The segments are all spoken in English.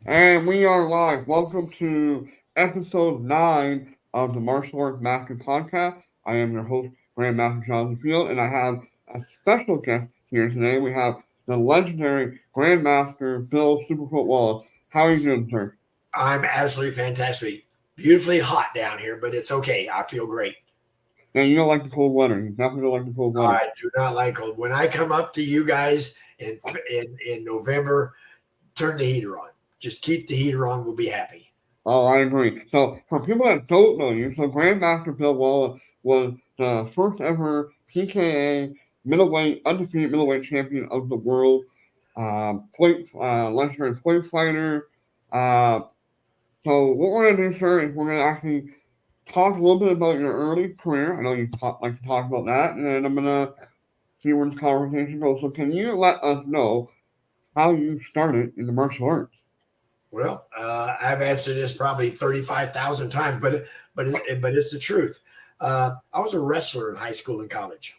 And we are live. Welcome to episode 9 of the Martial Arts Master Podcast. I am your host, Grandmaster Jonathan Field, and I have a special guest here today. We have the legendary Grandmaster Bill Superfoot Wallace. How are you doing, sir? I'm absolutely fantastic. Beautifully hot down here, but it's okay. I feel great. Now, you don't like the cold weather. You definitely don't like the cold weather. I do not like cold. When I come up to you guys in November, turn the heater on. Just keep the heater on. We'll be happy. Oh, I agree. So, for people that don't know you, so Grandmaster Bill Wallace was the first ever PKA undefeated middleweight champion of the world. Legendary point fighter. Uh, so, what we're gonna do, sir, is we're gonna actually talk a little bit about your early career. I know you like to talk about that, and then I'm gonna see where this conversation goes. So, can you let us know how you started in the martial arts? Well, I've answered this probably 35,000 times, but it's the truth. I was a wrestler in high school and college,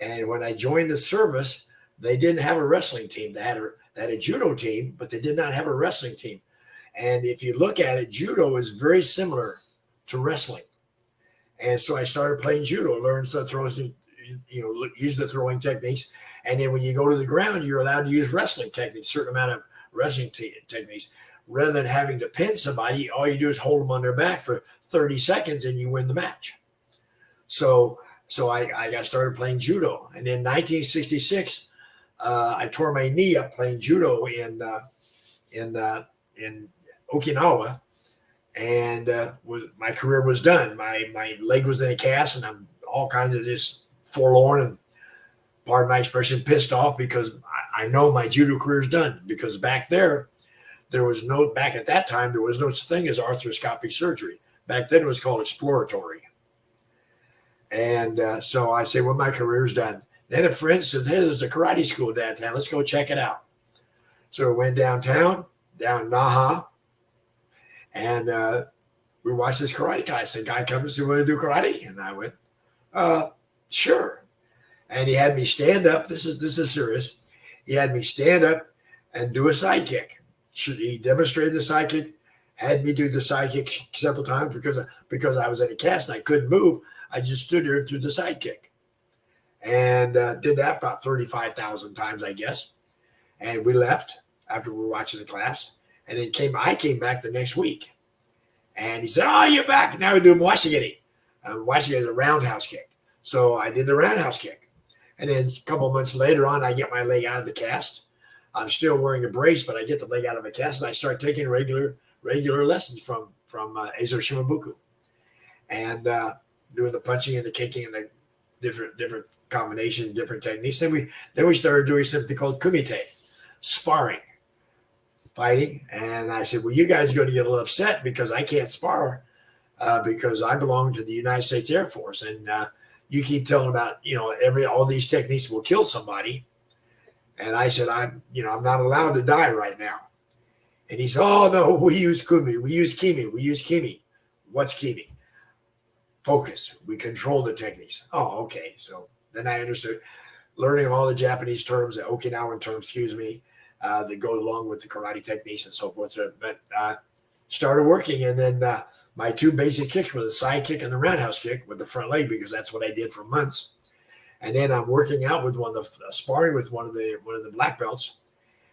and when I joined the service, they didn't have a wrestling team. They had a judo team, but they did not have a wrestling team. And if you look at it, judo is very similar to wrestling. And so I started playing judo, learned the throws, use the throwing techniques. And then when you go to the ground, you're allowed to use wrestling techniques, certain amount of wrestling techniques. Rather than having to pin somebody, all you do is hold them on their back for 30 seconds and you win the match. So I got started playing judo. And in 1966, I tore my knee up playing judo in Okinawa, and my career was done. My leg was in a cast, and I'm all kinds of just forlorn and, pardon my expression, pissed off because I know my judo career is done. Because back at that time, there was no such thing as arthroscopic surgery. Back then, it was called exploratory. And so I say, well, my career is done. Then a friend says, hey, there's a karate school downtown. Let's go check it out. So we went down in Naha, and we watched this karate class. The guy comes and said, want to do karate? And I went, sure. And he had me stand up. This is serious. He had me stand up and do a side kick. He demonstrated the side kick, had me do the side kick several times because I was in a cast and I couldn't move. I just stood there and threw the side kick. And did that about 35,000 times, I guess. And we left after we were watching the class. And then I came back the next week. And he said, oh, you're back. Now we're doing washigiri. Washigiri is a roundhouse kick. So I did the roundhouse kick. And then a couple of months later on, I get my leg out of the cast. I'm still wearing a brace, but I get the leg out of the cast. And I start taking regular lessons from Eizo Shimabuku. And doing the punching and the kicking and the different combinations, different techniques. Then we started doing something called kumite, sparring, fighting. And I said, well, you guys are going to get a little upset because I can't spar because I belong to the United States Air Force. And you keep telling about, all these techniques will kill somebody. And I said, I'm not allowed to die right now. And he said, oh, no, we use kumi. We use kimi. What's kimi? Focus. We control the techniques. Oh, okay. So then I understood, learning all the Japanese terms, the Okinawan terms, that go along with the karate techniques and so forth. But started working, and then my two basic kicks were the side kick and the roundhouse kick with the front leg, because that's what I did for months. And then I'm working out with sparring with one of the black belts,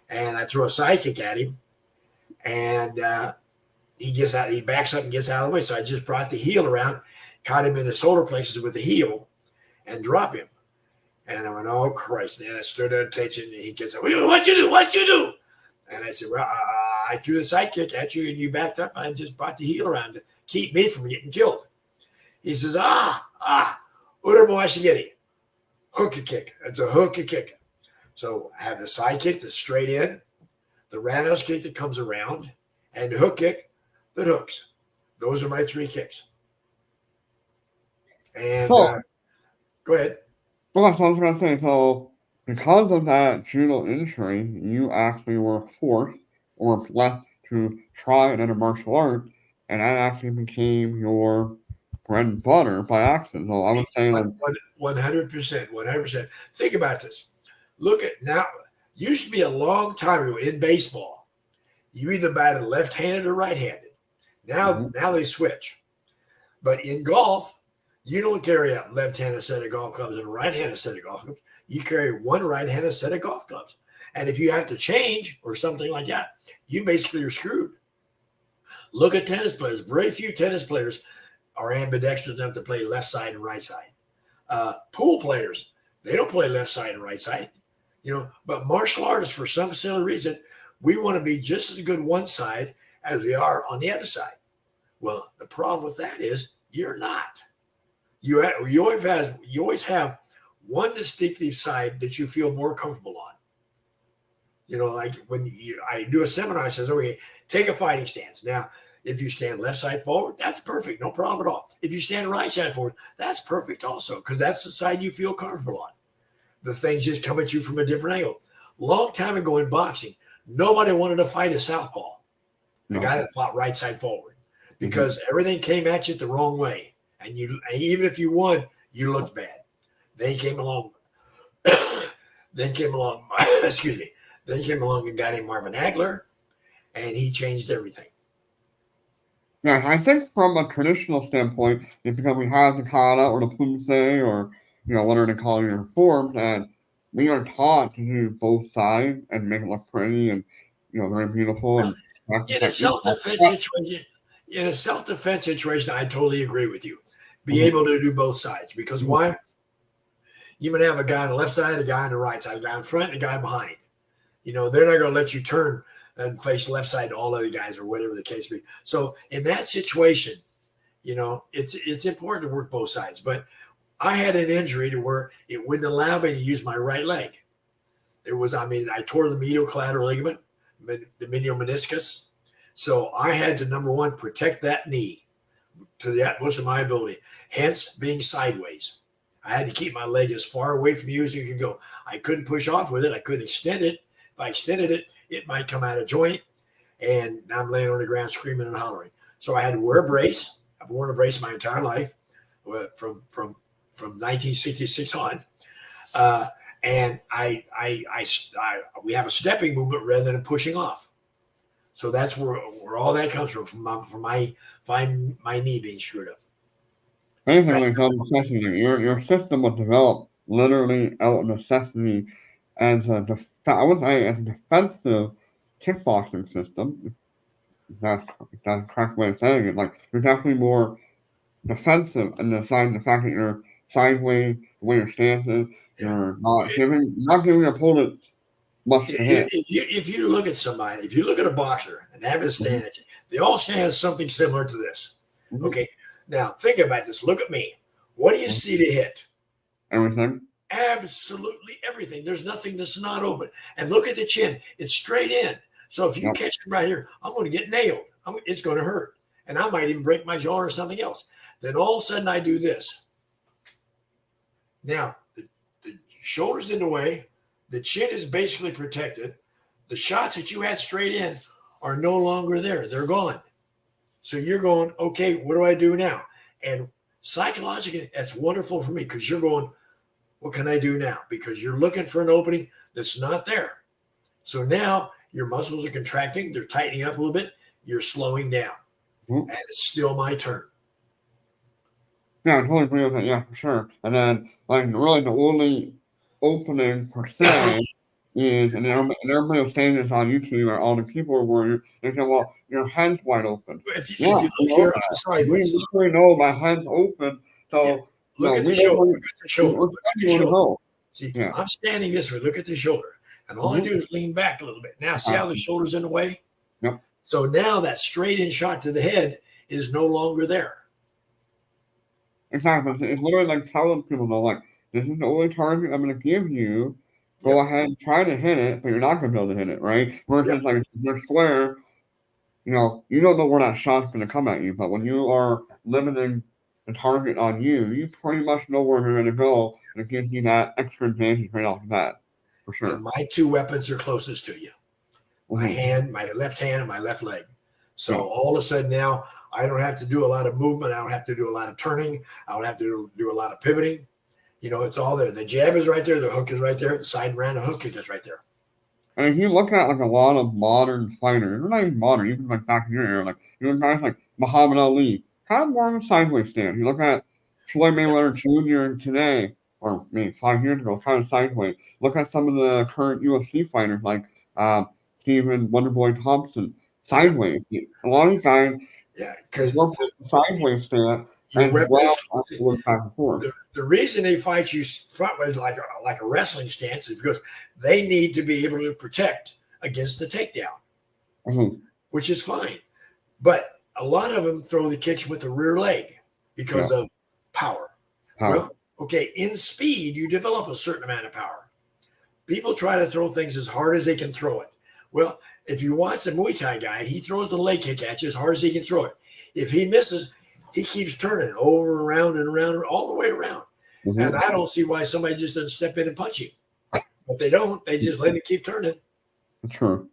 and I throw a side kick at him, and he gets out, he backs up and gets out of the way. So I just brought the heel around, caught him in the shoulder plexus with the heel, and drop him. And I went, oh, Christ. And I stood at attention, and he gets up, what you do? And I said, well, I threw the side kick at you, and you backed up, and I just brought the heel around to keep me from getting killed. He says, Uramo Ashigiri, hook kick. It's a hook kick. So I have the side kick that's straight in, the roundhouse kick that comes around, and the hook kick that hooks. Those are my three kicks. And go ahead. Well, that's what I was going to say. So, because of that judo injury, you actually were forced or left to try another martial art, and that actually became your bread and butter by accident. So, I would say, 100%. Think about this. Look at now. Used to be a long time ago in baseball. You either batted left-handed or right-handed. Now they switch. But in golf, you don't carry a left-handed set of golf clubs and a right-handed set of golf clubs. You carry one right-handed set of golf clubs. And if you have to change or something like that, you basically are screwed. Look at tennis players. Very few tennis players are ambidextrous enough to play left side and right side. Pool players, they don't play left side and right side. But martial artists, for some silly reason, we want to be just as good one side as we are on the other side. Well, the problem with that is you're not. You always have one distinctive side that you feel more comfortable on. Like when I do a seminar, I says, okay, take a fighting stance. Now, if you stand left side forward, that's perfect. No problem at all. If you stand right side forward, that's perfect also, because that's the side you feel comfortable on. The things just come at you from a different angle. Long time ago in boxing, nobody wanted to fight a southpaw, the guy that fought right side forward, because everything came at you the wrong way. And even if you won, you looked bad. Then came along, excuse me. Then came along a guy named Marvin Hagler, and he changed everything. Yeah, I think from a traditional standpoint, it's because we have the kata or the pumse or, whatever they call your forms, and we are taught to do both sides and make it look pretty and, very beautiful. And in a self-defense situation, I totally agree with you. Be able to do both sides, because why? You might have a guy on the left side, a guy on the right side, a guy in front, and a guy behind. They're not going to let you turn and face left side to all other guys or whatever the case may be. So in that situation, it's important to work both sides. But I had an injury to where it wouldn't allow me to use my right leg. I tore the medial collateral ligament, the medial meniscus. So I had to, number one, protect that knee to the utmost of my ability, hence being sideways. I had to keep my leg as far away from you as you could go. I couldn't push off with it. I couldn't extend it. If I extended it, it might come out of joint, and I'm laying on the ground screaming and hollering. So I had to wear a brace. I've worn a brace my entire life, from 1966 on. And we have a stepping movement rather than a pushing off. So that's where all that comes from my knee being screwed up. Basically, so necessity. Your system was developed literally out of necessity as I would say as a defensive kickboxing system. That's the correct way of saying it. Like you're definitely more defensive in the fact that you're sideways, the way your stance is, you're not giving your opponent much to hit. If you look at somebody, if you look at a boxer and have it stand at you, they all stand something similar to this. Okay. Now think about this. Look at me. What do you see to hit? Everything. Absolutely everything. There's nothing that's not open. And look at the chin. It's straight in. So if you catch it right here, I'm going to get nailed. It's going to hurt. And I might even break my jaw or something else. Then all of a sudden I do this. Now, the shoulder's in the way. The chin is basically protected. The shots that you had straight in are no longer there. They're gone. So you're going, okay, what do I do now? And psychologically, that's wonderful for me, because you're going, what can I do now? Because you're looking for an opening that's not there. So now your muscles are contracting. They're tightening up a little bit. You're slowing down. And it's still my turn. Yeah, I totally agree with that. Yeah, for sure. And then, really the only opening per se is, and everybody was saying this on YouTube, or all the people were, they said, well, your head's wide open. If you look here, sideways. We know my head's open, so look at the shoulder. Look at the shoulder. Look at the shoulder. See, I'm standing this way. Look at the shoulder. And all I do is lean back a little bit. Now, see how the shoulder's in the way? Yep. So now that straight in shot to the head is no longer there. Exactly. It's literally like telling people, this is the only target I'm going to give you. Go ahead and try to hit it, but you're not going to be able to hit it, right? Versus, if you're square, you don't know where that shot's going to come at you. But when you are limiting the target on you, you pretty much know where you're going to go, and it gives you that extra advantage right off the bat, for sure. And my two weapons are closest to you. My hand, my left hand, and my left leg. So all of a sudden now, I don't have to do a lot of movement. I don't have to do a lot of turning. I don't have to do a lot of pivoting. It's all there. The jab is right there. The hook is right there. The side and round, the hook kick is right there. And if you look at like a lot of modern fighters, or not even modern, even like back in your era, like you know guys like Muhammad Ali, kind of more of a sideways stance. You look at Floyd Mayweather Jr. today, or maybe 5 years ago, kind of sideways. Look at some of the current UFC fighters like uh, Stephen Wonderboy Thompson, Yeah, sideways. A lot of these guys yeah, because work with the sideways stance your as weapon well is as going back and forth. the reason they fight you frontwards like a wrestling stance is because they need to be able to protect against the takedown, Mhm. which is fine. But a lot of them throw the kicks with the rear leg Yeah, because of power. power. Well, okay, in speed, you develop a certain amount of power. People try to throw things as hard as they can throw it. Well, if you watch the Muay Thai guy, he throws the leg kick at you as hard as he can throw it. If he misses, he keeps turning over and around, all the way around. And Hmm. I don't see why somebody just doesn't step in and punch you. But they don't. They just let him keep turning. True.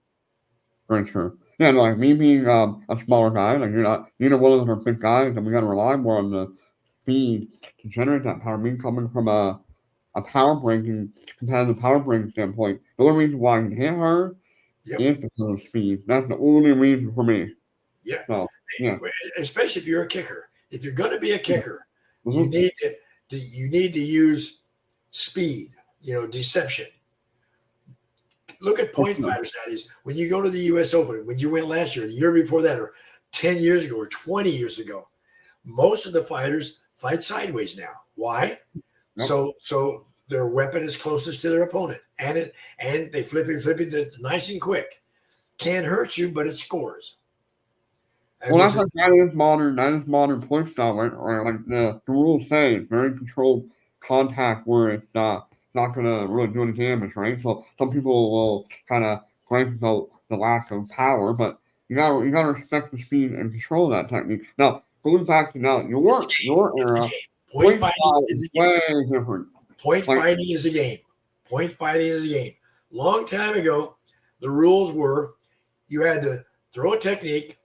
Very true. Yeah, no, like me being a smaller guy, like you're not, neither one of us are big guys, and we got to rely more on the speed to generate that power. Me coming from a power breaking, competitive power breaking standpoint, the only reason why I can hit her Yep. is because of speed. That's the only reason for me. Yeah. So, yeah. Especially if you're a kicker. If you're going to be a Yeah. kicker, you Mm-hmm. need to use speed. Deception. Look at For point sure. fighters. That is, when you go to the U.S. Open, when you went last year, the year before that, or 10 years ago, or 20 years ago, most of the fighters fight sideways now. Why? Yep. So their weapon is closest to their opponent, and they flip it. That's nice and quick. Can't hurt you, but it scores. And Well, which that's is like that is modern point style, right? Or like the rules say, it's very controlled contact where it's not gonna really do any damage, right? So some people will kind of gripe about the lack of power, but you gotta respect the speed and control of that technique. Now, going back to now it's a your game. It's a era, game. Point point fighting style is is a game. way different. Point Like, fighting is a game. Point fighting is a game. Long time ago, the rules were you had to throw a technique,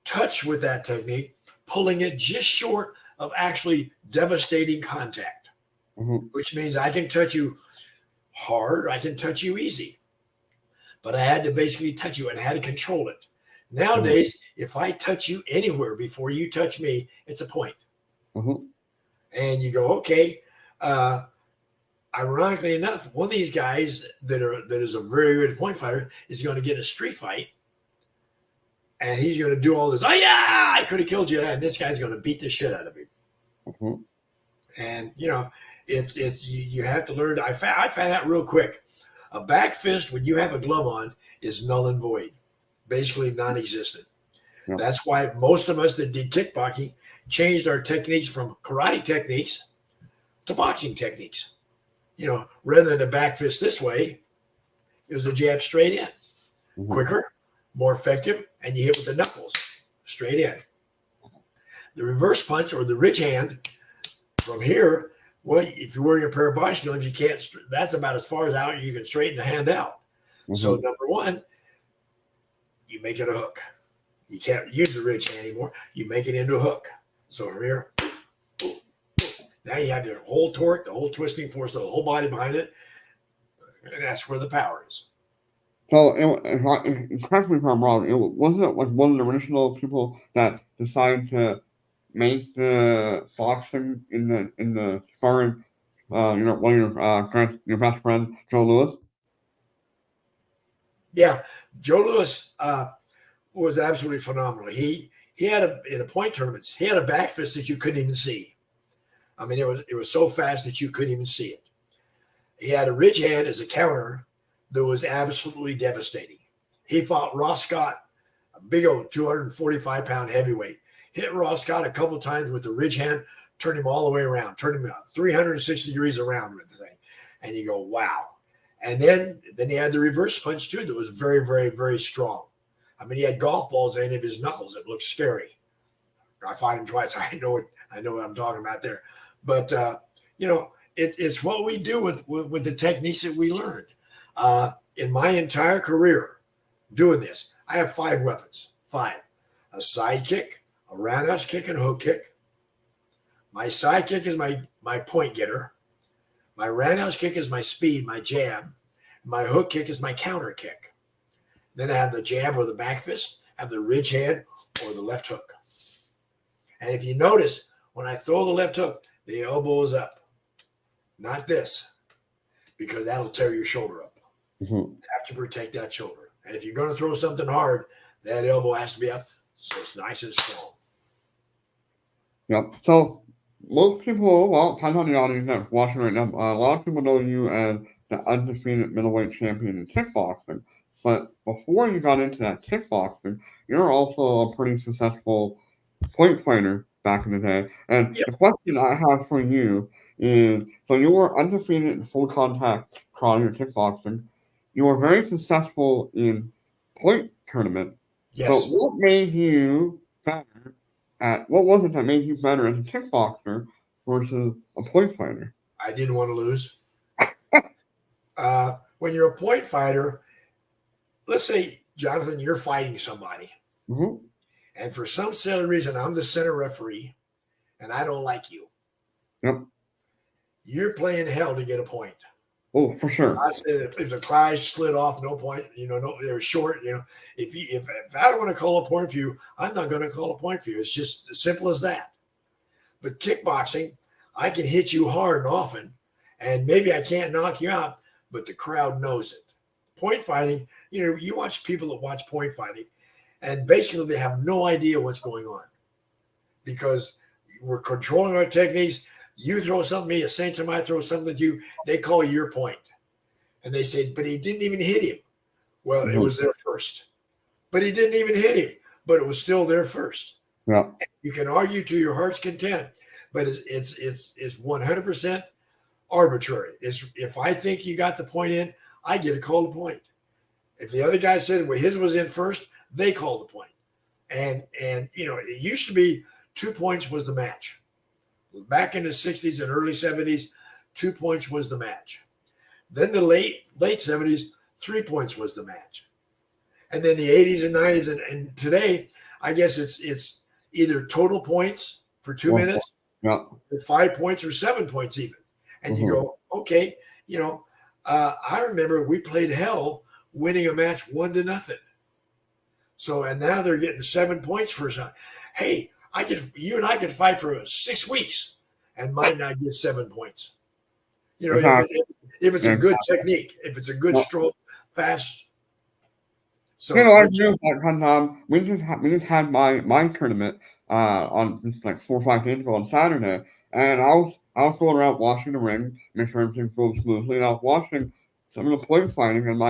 touch with that technique, pulling it just short of actually devastating contact, mhm, which means I can touch you hard, I can touch you easy, but I had to basically touch you and I had to control it. mhm, Nowadays, if I touch you anywhere before you touch me, it's a point. mhm, And you go, okay. Uh, Ironically enough, one of these guys that is a very good point fighter is going to get in a street fight, and he's going to do all this. Oh yeah, I could have killed you, and this guy's going to beat the shit out of him. mhm, And you have to learn. I found out real quick. A back fist when you have a glove on is null and void, basically non-existent. yeah, That's why most of us that did kickboxing changed our techniques from karate techniques to boxing techniques. Rather than a back fist this way, it was a jab straight in, mhm. quicker, more effective, and you hit with the knuckles straight in. The reverse punch or the ridge hand from here, well, if you're wearing a pair of boxing gloves, you can't. That's about as far as out you can straighten the hand out. So Mhm. number one, you make it a hook. You can't use the ridge hand anymore. You make it into a hook. So from here, now you have your whole torque, the whole twisting force, the whole body behind it, and that's where the power is. So, correct me if I'm wrong, wasn't it like one of the original people that decided to make the boxing in the sparring, one of your best friend, Joe Lewis? Yeah, Joe Lewis was absolutely phenomenal. He had in a point tournaments, he had a back fist that you couldn't even see. I mean, it was so fast that you couldn't even see it. He had a ridge hand as a counter that was absolutely devastating. He fought Ross Scott, a big old 245-pound heavyweight. Hit Ross Scott a couple of times with the ridge hand, turned him all the way around, turned him 360 degrees around with the thing. And you go, wow. And then he had the reverse punch too that was very, very, very strong. I mean, he had golf balls in of his knuckles. It looked scary. I fought him twice. I know what I'm talking about there. But it's what we do with the techniques that we learned. In my entire career doing this, I have 5 weapons. 5: a side kick, a roundhouse kick, and a hook kick. My side kick is my point getter. My roundhouse kick is my speed, my jab. My hook kick is my counter kick. Then I have the jab or the back fist, have the ridge hand or the left hook. And if you notice, when I throw the left hook, the elbow is up, not this, because that'll tear your shoulder up. Mm-hmm. You have to protect that shoulder. And if you're going to throw something hard, that elbow has to be up so it's nice and strong. Yep. So most people, well, depends on the audience that's watching right now. A lot of people know you as the undefeated middleweight champion in kickboxing. But before you got into that kickboxing, you're also a pretty successful point fighter back in the day. And Yep. the question I have for you is, so you were undefeated in full contact prior to kickboxing. You were very successful in point tournament. Yes. So what made you better what was it that made you better as a kickboxer versus a point fighter? I didn't want to lose. When you're a point fighter, let's say, Jonathan, you're fighting somebody. Mm-hmm. And for some silly reason, I'm the center referee and I don't like you. Yep. You're playing hell to get a point. Oh, for sure. I said if a clash slid off, no point. No, they were short. If I don't want to call a point for you, I'm not going to call a point for you. It's just as simple as that. But kickboxing, I can hit you hard and often, and maybe I can't knock you out, but the crowd knows it. Point fighting, you watch people that watch point fighting, and basically they have no idea what's going on because we're controlling our techniques. You throw something at me, the same time I throw something at you, they call your point. And they say, but he didn't even hit him. Well, Mm-hmm. It was there first. But he didn't even hit him, but it was still there first. Yeah. You can argue to your heart's content, but it's 100% arbitrary. If I think you got the point in, I get to call the point. If the other guy said, well, his was in first, they call the point. And it used to be 2 points was the match. Back in the 60s and early 70s, 2 points was the match. Then the late 70s, 3 points was the match. And then the 80s and 90s and today, I guess it's either total points for 2 minutes, Yeah. 5 points or 7 points even. And you go, okay, I remember we played hell winning a match 1-0. So, and now they're getting 7 points for something. Hey, you and I could fight for 6 weeks and might not get 7 points. If it's a good technique, if it's a good stroke, fast. So I agree with that because we just had my tournament on just like 4 or 5 days ago on Saturday, and I was going around watching the ring, make sure everything goes smoothly, and I was watching some of the point fighting, and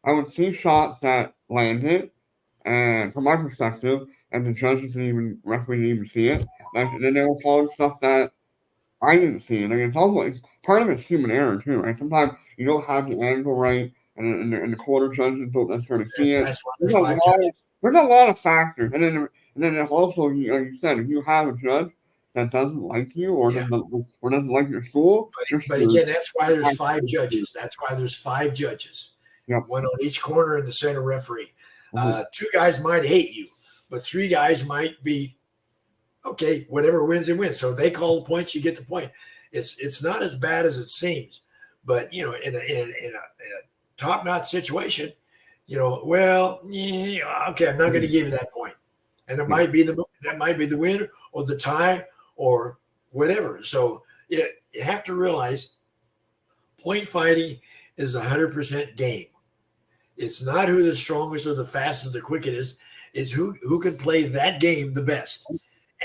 I would see shots that landed, and from my perspective, and the judges referee didn't even see it. And then they were calling stuff that I didn't see it. It's also part of it's human error too, right? Sometimes you don't have the angle right, and the corner judges don't necessarily see it. That's why There's there's 5 judges. There's a lot of factors, and then there's also, like you said, if you have a judge that doesn't like you or doesn't like your school, but again, that's why there's 5 judges. That's why there's 5 judges. Yep. One on each corner and the center referee. Mm-hmm. 2 guys might hate you, but 3 guys might be okay. Whatever wins, it wins. So they call the points, you get the point. It's not as bad as it seems, but in a top-notch situation, well, yeah, okay, I'm not going to give you that point, and it might be the win or the tie or whatever. So you have to realize point fighting is 100% game. It's not who the strongest or the fastest or the quickest is. It's who can play that game the best.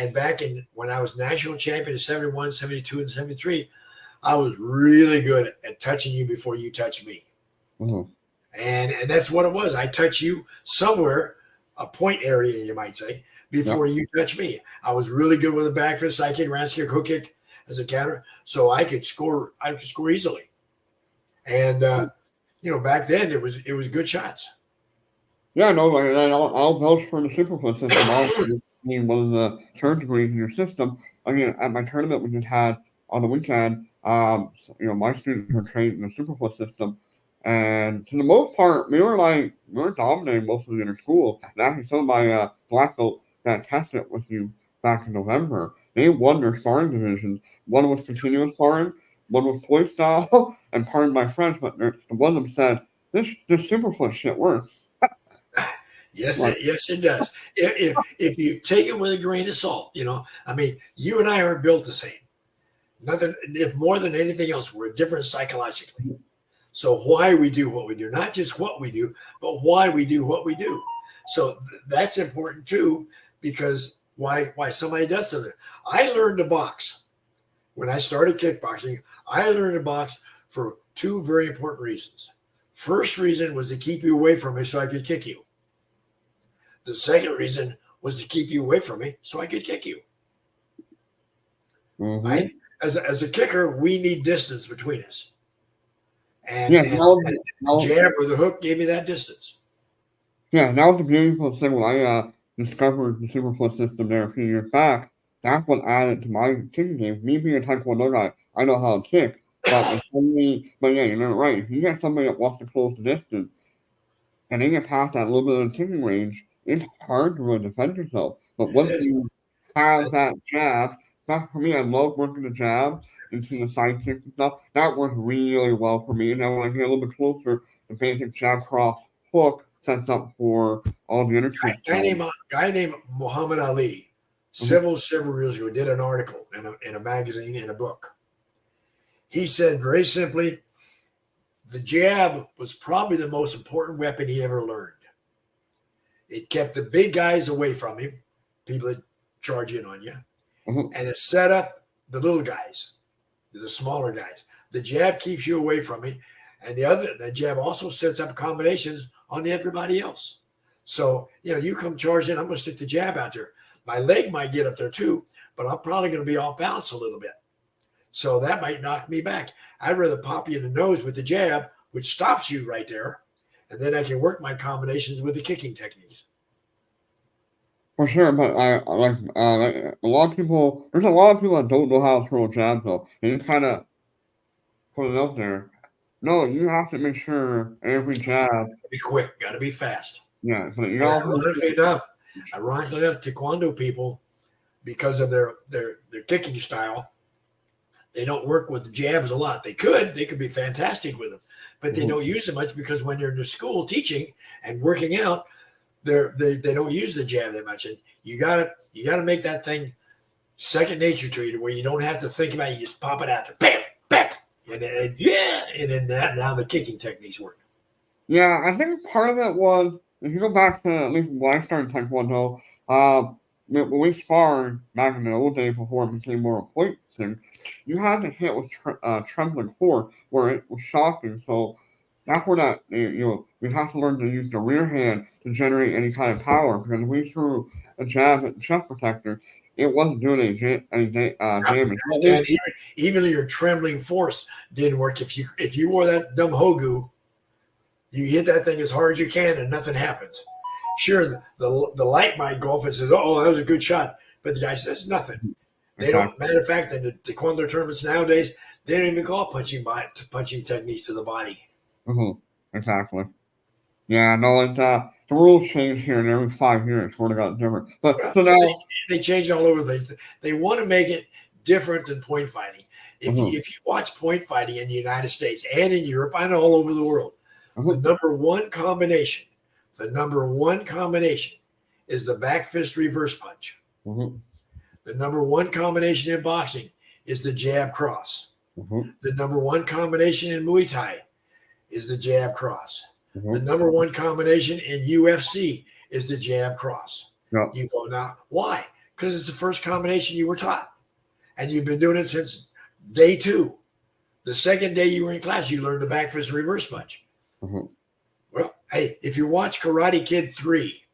And back when I was national champion in 71, 72, and 73, I was really good at touching you before you touched me. Mm-hmm. And that's what it was. I touch you somewhere, a point area, you might say, before you touch me. I was really good with a back fist, side kick, round kick, hook kick as a counter, so I could score easily. And back then it was good shots. Yeah, no, I'll vouch for the Superfoot System. Obviously, being one of the third degrees in your system. Again, at my tournament we just had on the weekend, my students were trained in the Superfoot System, and to the most part, we were dominating most of the other schools. And actually, some of my black belts that tested with you back in November, they won their sparring divisions. One was continuous sparring, one was point style, and pardon my French, but one of them said this Superfoot shit works. Yes, Like, yes, it does. If you take it with a grain of salt, I mean, you and I aren't built the same. Nothing. If more than anything else, we're different psychologically. So why we do what we do, not just what we do, but why we do what we do. So that's important too, because why somebody does something. I learned to box when I started kickboxing. I learned to box for two very important reasons. First reason was to keep you away from me so I could kick you. The second reason was to keep you away from me so I could kick you. mm-hmm. As a kicker, we need distance between us. And, Yeah, and, now, and the now, jab or the hook gave me that distance. yeah, that was a beautiful thing when I discovered the Superfoot system there a few years back. That's what added to my kicking game. Me being a Taekwondo guy, I know how to kick, but but yeah, you're right. If you get somebody that wants to close the distance and they get past that little bit of the kicking range, it's hard to really defend yourself. But It once is. you have that jab, that for me, I love working the jab into the side kicks and stuff. That works really well for me. And then when I get a little bit closer, the basic jab cross hook sets up for all the other kicks. Guy named Muhammad Ali, Mhm, several years ago, did an article in a magazine, in a book. He said very simply, the jab was probably the most important weapon he ever learned. It kept the big guys away from him, people that charge in on you, mhm. and it set up the little guys, the smaller guys. The jab keeps you away from me, and the jab also sets up combinations on everybody else. So you come charge in, I'm going to stick the jab out there. My leg might get up there too, but I'm probably going to be off balance a little bit. So that might knock me back. I'd rather pop you in the nose with the jab, which stops you right there, and then I can work my combinations with the kicking techniques. For sure, but like a lot of people, there's a lot of people that don't know how to throw a jab though. And you kind of put it up there. No, you have to make sure every jab, Gotta be quick, got to be fast. yeah, so you And also, ironically enough, Taekwondo people, because of their kicking style, they don't work with the jabs a lot. They could be fantastic with them, but they mhm. don't use it much because when they're in the school teaching and working out, they don't use the jab that much. And you gotta make that thing second nature to you, to where you don't have to think about it. You just pop it out there, bam, bam, and then now the kicking techniques work. Yeah, I think part of it was if you go back to at least when I started Taekwondo, when we sparred back in the old days before it became more a point thing, you had to hit with trembling core where it was shocking. So that's where we have to learn to use the rear hand to generate any kind of power because if we threw a jab at the chest protector, it wasn't doing any damage. At And least, even your trembling force didn't work. If you wore that dumb hogu, you hit that thing as hard as you can and nothing happens. Sure, the light might go off and says, "Oh, that was a good shot," but the guy says nothing. They don't. exactly. Matter of fact, in the Taekwondo tournaments nowadays, they don't even call punching techniques to the body. Mhm, exactly. Yeah, no, it's the rules change here and every 5 years. Sort of got different. But Well, so now, they change all over the place. They want to make it different than point fighting. mhm, If you watch point fighting in the United States and in Europe and all over the world, the mhm, number one combination, the number one combination is the back fist reverse punch. mhm, The number one combination in boxing is the jab cross. mhm, The number one combination in Muay Thai is the jab cross. The mhm, number one combination in UFC is the jab cross. yep, You go, now, why? Because it's the first combination you were taught. And you've been doing it since day two. The second day you were in class, you learned the back fist reverse punch. mhm, Well, hey, if you watch Karate Kid 3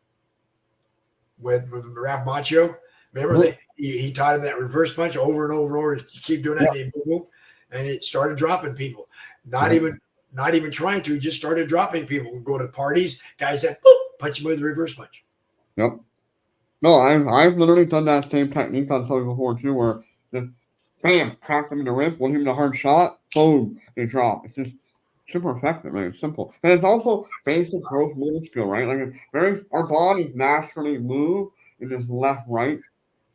with Ralph Macchio, remember mhm, he taught him that reverse punch over and over and over. You keep doing that, yep, and boom, boom, and it started dropping people. Not mhm, even not even trying to, just started dropping people. Go to parties, guys that boop, punch him with the reverse punch. yep. No, I've literally done that same technique on somebody before too, where just bam, crack them in the ribs, one him the hard shot, boom, they drop. It's just super effective, man. It's simple, and it's also basic growth movement skill, right? Like it's very, our bodies naturally move in this left right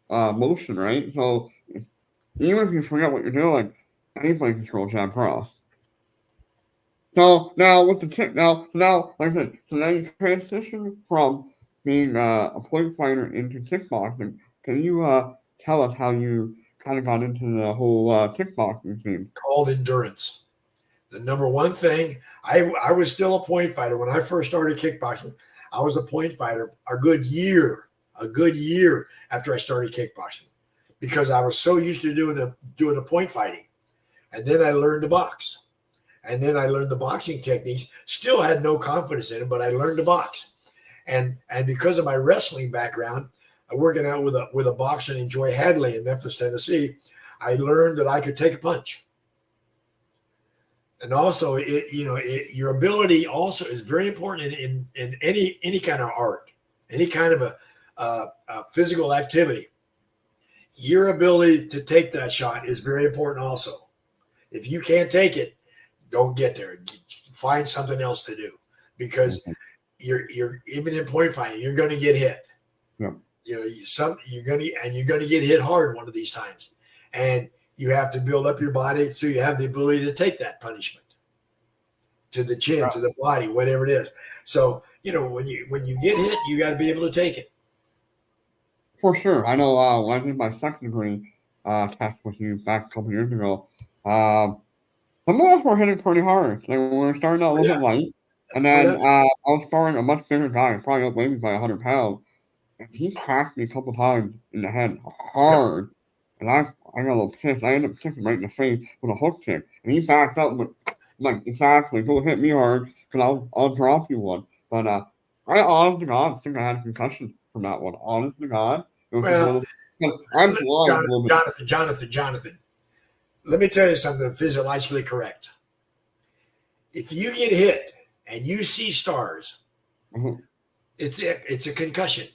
motion, right? So even if you forget what you're doing, anybody can throw a jab cross. So now with the kick now like I said, so now you transition from being a point fighter into kickboxing. Can you tell us how you kind of got into the whole kickboxing scene? Called endurance. The number one thing, I was still a point fighter when I first started kickboxing. I was a point fighter a good year after I started kickboxing, because I was so used to doing the point fighting, and then I learned to box, and then I learned the boxing techniques. Still had no confidence in it, but I learned to box, and because of my wrestling background, working out with a boxer named Joy Hadley in Memphis, Tennessee, I learned that I could take a punch. And also, your ability also is very important in any kind of art, any kind of a physical activity. Your ability to take that shot is very important also. If you can't take it, don't get there. Find something else to do, because you're even in point fighting, you're going to get hit. Yeah. You're going to get hit hard one of these times, and you have to build up your body so you have the ability to take that punishment to the chin, to the body, whatever it is. So when you get hit, you got to be able to take it. For sure. I know when I did my second degree test with you back a couple years ago, some of us were hitting pretty hard. They were starting out a little bit light. And then I was sparring a much bigger guy, probably outweighed me by 100 pounds. And he cracked me a couple times in the head hard. And I got a little pissed. I ended up kicking right in the face with a hook kick. And he backed up with, like, exactly, go hit me hard, because I'll drop you one. But I honest to God think I had a concussion from that one. Honest to God. It was just a Well, little, I'm blind a little bit. Jonathan, let me tell you something physiologically correct. If you get hit and you see stars, Mhm. it's a concussion.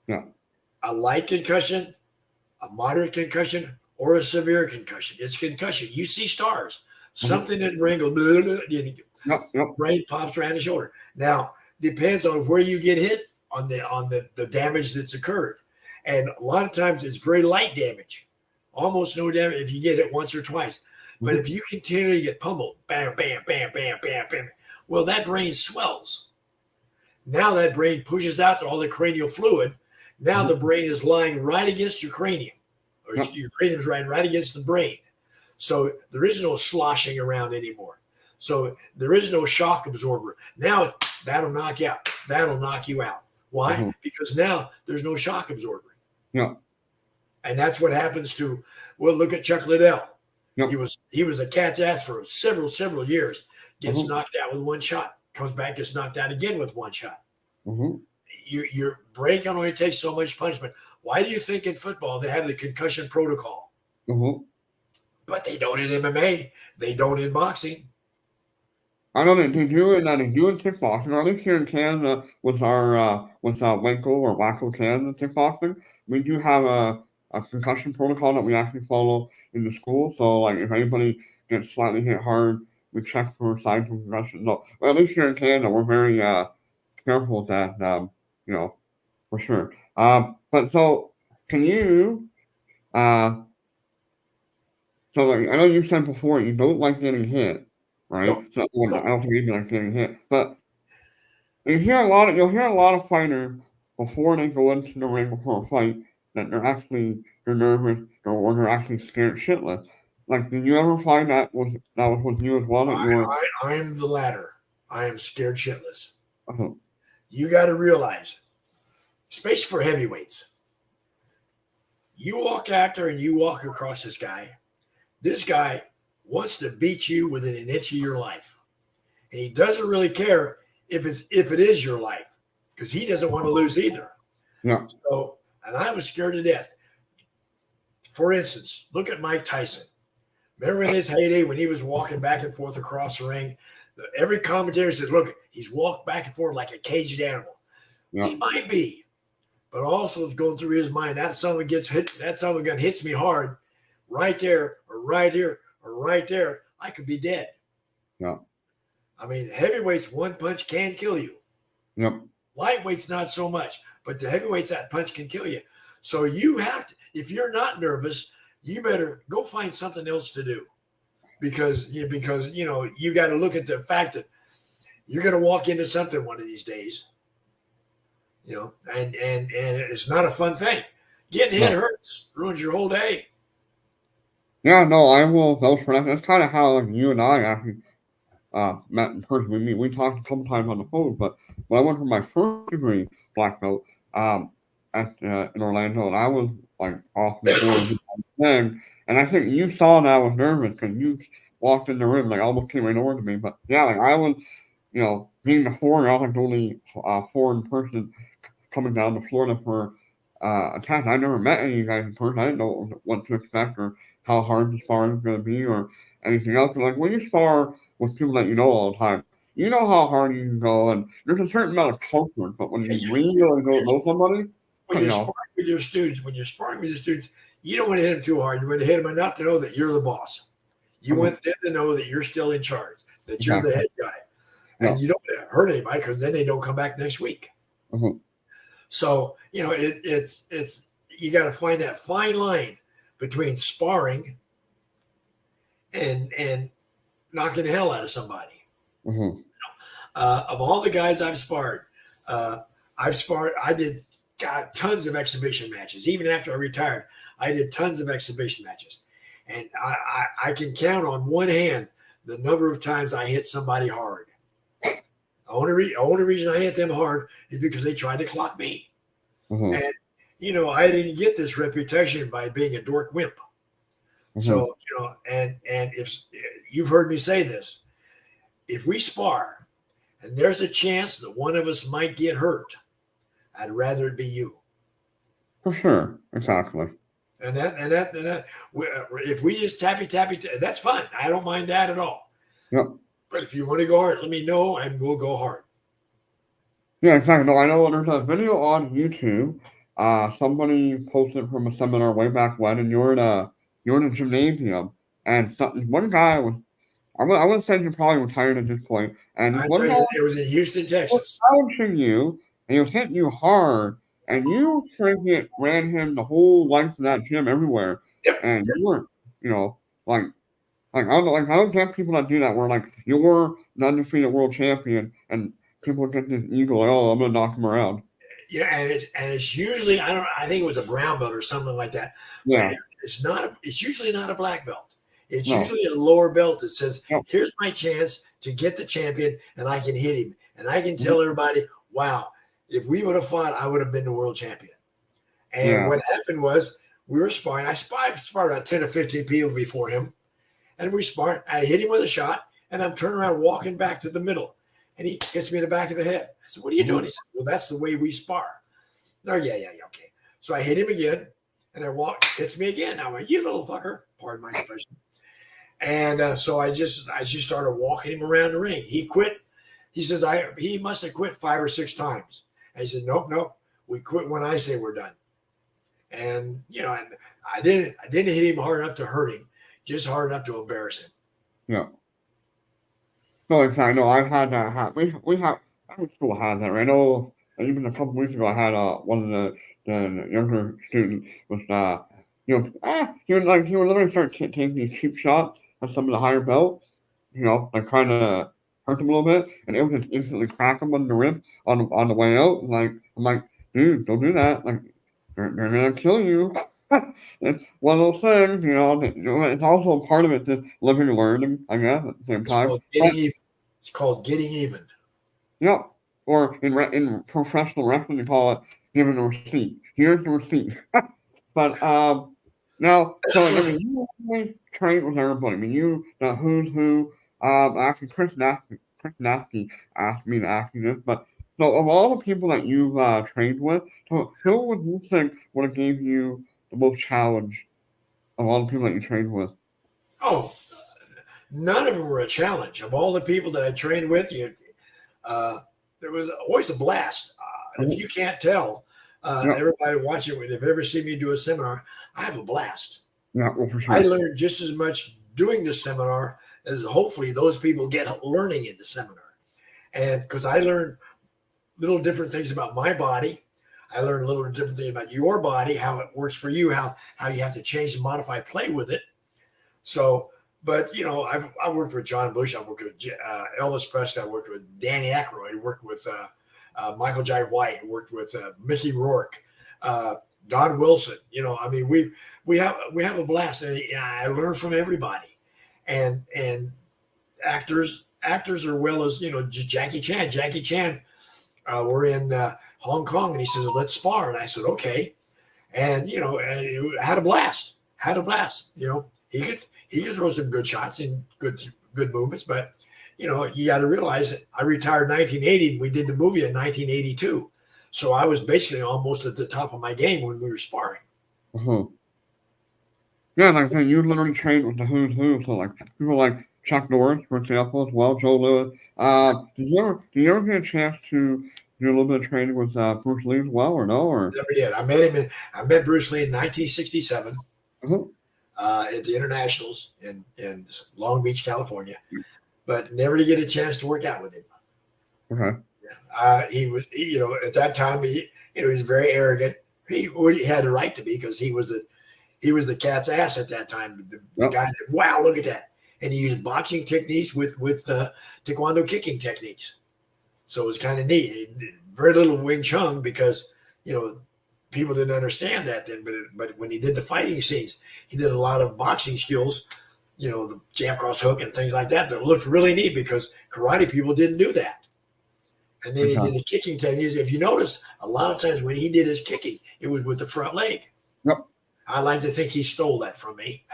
Yeah. A light concussion, a moderate concussion, or a severe concussion. It's concussion. You see stars. Something in the brain goes, blah, blah, blah, Yep. brain pops around the shoulder. Now, depends on where you get hit on the damage that's occurred. And a lot of times it's very light damage, almost no damage if you get hit once or twice. But if you continually get pummeled, bam, bam, bam, bam, bam, bam, well, that brain swells. Now that brain pushes out all the cranial fluid. Now the brain is lying right against your cranium, or your cranium is right against the brain. So there is no sloshing around anymore. So there is no shock absorber. Now that'll knock you out. That'll knock you out. Why? Because now there's no shock absorber. Yeah. And that's what happens to, well, look at Chuck Liddell. Yep. He was a cat's ass for several years. Gets knocked out with one shot. Comes back, gets knocked out again with one shot. Your brain can only take so much punishment. Why do you think in football they have the concussion protocol? But they don't in MMA. They don't in boxing. I know that they do in kickboxing, or at least here in Canada with our Waco or Waco, Canada kickboxing, we do have a concussion protocol that we actually follow in the school. So like if anybody gets slightly hit hard, we check for signs of concussion. So well, at least here in Canada, we're very careful with that. For sure. But so can you so like I know you said before you don't like getting hit, right? No. So well, I don't think you like getting hit, but you'll hear a lot of fighters before they go into the ring before a fight that they're nervous or they're actually scared shitless. Like, did you ever find that was with you as well? That you were I'm the latter. I am scared shitless. uh, You got to realize, especially for heavyweights, you walk out there and you walk across this guy. This guy wants to beat you within an inch of your life, and he doesn't really care if it is your life, because he doesn't want to lose either. yeah. So, and I was scared to death. For instance, look at Mike Tyson. Remember in his heyday when he was walking back and forth across the ring? Every commentator said, look, he's walked back and forth like a caged animal. Yeah. He might be, but also it's going through his mind. That son of a gets hit. That son of a gun hits me hard, right there, or right here, or right there. I could be dead. Yeah. I mean, heavyweights, one punch can kill you. Yep. Lightweights, not so much, but the heavyweights, that punch can kill you. So you have to, if you're not nervous, you better go find something else to do. because you got to look at the fact that you're going to walk into something one of these days, and it's not a fun thing. Getting hit No. hurts, ruins your whole day. Yeah, no, I will vouch for that. That's kind of how you and I actually met in person. We talked a couple times on the phone, but when I went for my first degree black belt in Orlando, and I was like off the floor then, and I think you saw that I was nervous because you walked in the room like almost came right over to me. But yeah, like I was, being the foreigner, I was like the only foreign person coming down to Florida for a test. I never met any of you guys in person. I didn't know what to expect or how hard the sparring was going to be or anything else. But like when you spar with people that you know all the time, you know how hard you can go, and there's a certain amount of comfort. But when Yeah, you really don't know somebody, when you're sparring with your students, you don't want to hit them too hard. You want to hit them enough to know that you're the boss. You want them to know that you're still in charge, that you're the head guy, and you don't want to hurt anybody because then they don't come back next week. So it's you got to find that fine line between sparring and knocking the hell out of somebody. Of all the guys I've sparred, I did tons of exhibition matches. Even after I retired, I did tons of exhibition matches. And I can count on one hand the number of times I hit somebody hard. The only reason I hit them hard is because they tried to clock me. And, I didn't get this reputation by being a dork wimp. So, and if you've heard me say this, if we spar and there's a chance that one of us might get hurt, I'd rather it be you. For sure. Exactly. And that if we just tappy, that's fun. I don't mind that at all. Yep. But if you want to go hard, let me know and we'll go hard. Yeah, exactly. No, I know there's a video on YouTube. Somebody posted from a seminar way back when, and you're in a gymnasium, and one guy was. I would say you're probably retired at this point, and one guy it was in Houston, Texas. Was challenging you, and he was hitting you hard, and you freaking ran him the whole length of that gym everywhere, and you weren't, like I don't know, like I don't get people that do that where like you're an undefeated world champion, and people get this ego, like, oh, I'm gonna knock him around. Yeah, and it's usually I think it was a brown belt or something like that. Yeah, it's usually not a black belt. It's usually a lower belt that says, here's my chance to get the champion and I can hit him. And I can tell everybody, wow, if we would have fought, I would have been the world champion. And what happened was we were sparring. I sparred about 10 or 15 people before him. And we sparred. I hit him with a shot and I'm turning around walking back to the middle. And he hits me in the back of the head. I said, what are you doing? He said, well, that's the way we spar. No, yeah, okay. So I hit him again and hits me again. I went, you little fucker. Pardon my expression. And so I just started walking him around the ring. He quit. He says he must have quit 5 or 6 times. And he said, nope. We quit when I say we're done. And and I didn't hit him hard enough to hurt him, just hard enough to embarrass him. Yeah. No, exactly. No, I've had that happen. We have. Every school has that. Right? I know. Even a couple weeks ago, I had one of the younger students was he would literally start taking these cheap shots at some of the higher belts, like trying to hurt them a little bit, and it would just instantly crack them on the ribs on the way out. Like I'm like, dude, don't do that. Like they're gonna kill you. It's one of those things, It's also a part of it to living and learning, I guess, at the same time. It's called getting even. Yeah. Or in professional wrestling, you call it giving a receipt. Here's the receipt. But now, so I mean, you really train with everybody. I mean, you the who's who. Actually, Chris Nasty asked me to ask you this, but so of all the people that you've trained with, so who would you think would have gave you the most challenge of all the people that you trained with? Oh, none of them were a challenge. Of all the people that I trained with, there was always a blast. If you can't tell, everybody watching, if you've ever seen me do a seminar, I have a blast. Yeah, well, for sure. I learned just as much doing the seminar as hopefully those people get learning in the seminar. And because I learned little different things about my body, I learned a little different things about your body, how it works for you, how you have to change and modify, play with it. So But I worked with John Bush. I worked with Elvis Presley. I worked with Danny Aykroyd. I worked with Michael J. White. I worked with Mickey Rourke, Don Wilson. I mean, we have a blast, and I learn from everybody, and actors as well as Jackie Chan. Jackie Chan, we're in Hong Kong, and he says, "Let's spar," and I said, "Okay," and I had a blast. Had a blast. He could throw some good shots and good movements, but you got to realize that I retired in 1980 and we did the movie in 1982. So I was basically almost at the top of my game when we were sparring. Uh-huh. Yeah, like I said, you literally trained with the who's who. So like people like Chuck Norris, for example, as well, Joe Lewis. Did you ever get a chance to do a little bit of training with Bruce Lee as well, or no? Or Never did. I met Bruce Lee in 1967 uh-huh. at the Internationals in Long Beach, California, but never to get a chance to work out with him. Okay. At that time, he was very arrogant. He had the right to be because he was the cat's ass at that time. The Yep. guy that, wow, look at that. And he used boxing techniques with taekwondo kicking techniques. So it was kind of neat. Very little Wing Chun because, people didn't understand that then. But when he did the fighting scenes, he did a lot of boxing skills, the jab cross hook and things like that looked really neat because karate people didn't do that. And then he Okay. did the kicking techniques. If you notice, a lot of times when he did his kicking, it was with the front leg. Yep. I like to think he stole that from me.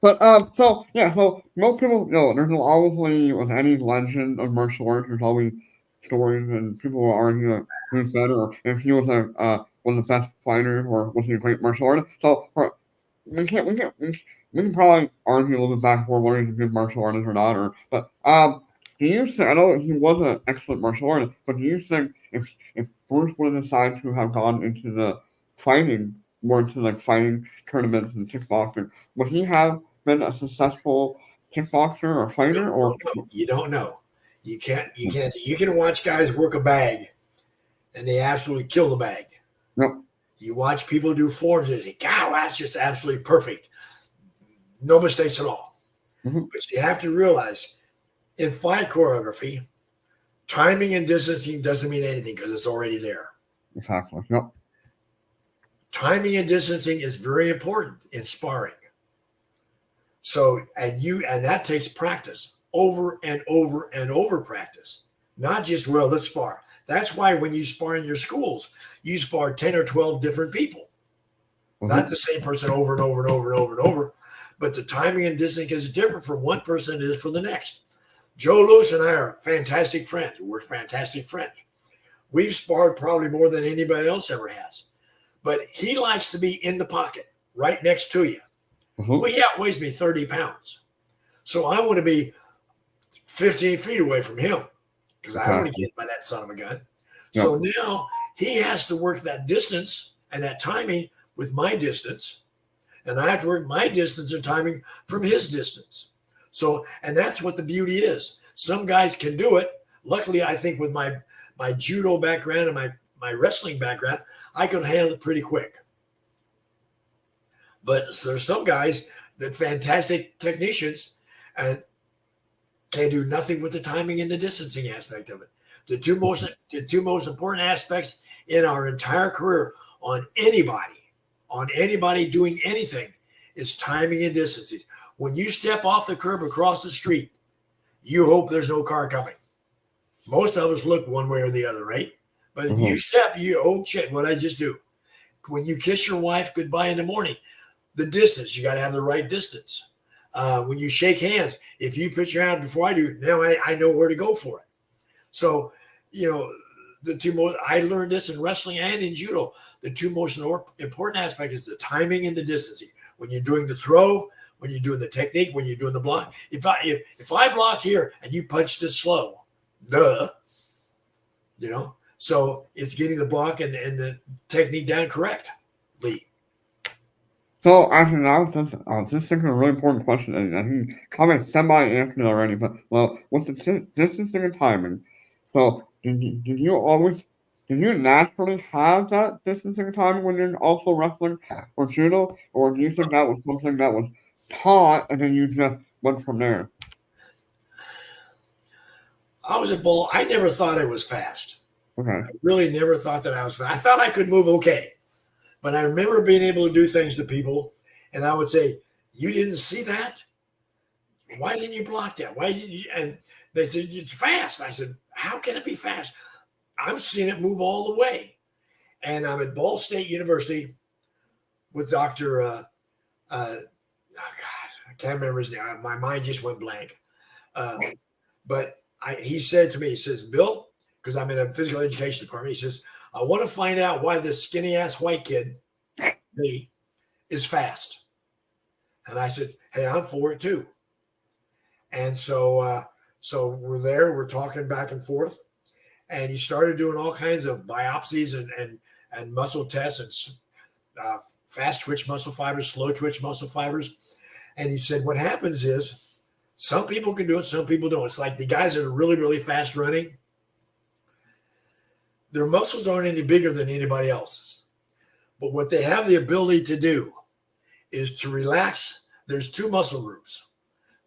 But so yeah, so most people, there's obviously with any legend of martial arts, there's always stories, and people will argue that who's better, or if he was one of the best fighters, or was he a great martial artist. So we can probably argue a little bit back and forth whether he's a good martial artist or not, but do you think, I know that he was an excellent martial artist, but do you think if Bruce would have decided to have gone into the fighting, more into like fighting tournaments and kickboxing, would he have been a successful kickboxer or fighter, or You don't know. You can't. You can't. You can watch guys work a bag, and they absolutely kill the bag. no? You watch people do forms and you think, "God, that's just absolutely perfect. No mistakes at all." Mhm. But you have to realize in fight choreography, timing and distancing doesn't mean anything because it's already there. Exactly. Yep. Timing and distancing is very important in sparring. So, and that takes practice over and over and over practice, not just, well, let's spar. That's why when you spar in your schools, you spar 10 or 12 different people, not Mhm. the same person over and over and over and over and over. But the timing and distancing is different for one person than it is for the next. Joe Lewis and I are fantastic friends. We're fantastic friends. We've sparred probably more than anybody else ever has. But he likes to be in the pocket, right next to you. Mhm. Well, he outweighs me 30 pounds. So I want to be 15 feet away from him because I don't want to Exactly. get hit by that son of a gun. Yep. So now he has to work that distance and that timing with my distance. And I have to work my distance and timing from his distance. So, and that's what the beauty is. Some guys can do it. Luckily, I think with my judo background and my wrestling background, I can handle it pretty quick. But there's some guys that fantastic technicians and can do nothing with the timing and the distancing aspect of it. The two most important aspects in our entire career on anybody doing anything is timing and distancing. When you step off the curb across the street, you hope there's no car coming. Most of us look one way or the other, right? But if you step, oh shit, what'd I just do? When you kiss your wife goodbye in the morning, the distance, you got to have the right distance. When you shake hands, if you put your hand before I do, now I know where to go for it. So, the two most, I learned this in wrestling and in judo. The two most important aspects is the timing and the distancing. When you're doing the throw, when you're doing the technique, when you're doing the block. If I block here and you punch this slow, duh, So it's getting the block and the technique down correctly. So actually, I was just thinking a really important question, and I think you kind of semi-answered it already. But well, with the distancing and timing, so did you naturally have that distancing and timing when you're also wrestling or judo, or do you think that was something that was taught, and then you just went from there? I was a bull. I never thought I was fast. Okay. I really never thought that I was fast. I thought I could move okay. But I remember being able to do things to people, and I would say, "You didn't see that? Why didn't you block that? Why did you?" And they said, "It's fast." I said, "How can it be fast? I'm seeing it move all the way." And I'm at Ball State University with Dr. Oh God, I can't remember his name. My mind just went blank. But he said to me, he says, "Bill," because I'm in a physical education department, he says, "I want to find out why this skinny ass white kid, me, is fast." And I said, "Hey, I'm for it too." And so we're there, we're talking back and forth, and he started doing all kinds of biopsies and muscle tests and fast twitch muscle fibers, slow twitch muscle fibers. And he said, what happens is some people can do it, some people don't. It's like the guys that are really, really fast running, their muscles aren't any bigger than anybody else's. But what they have the ability to do is to relax. There's two muscle groups.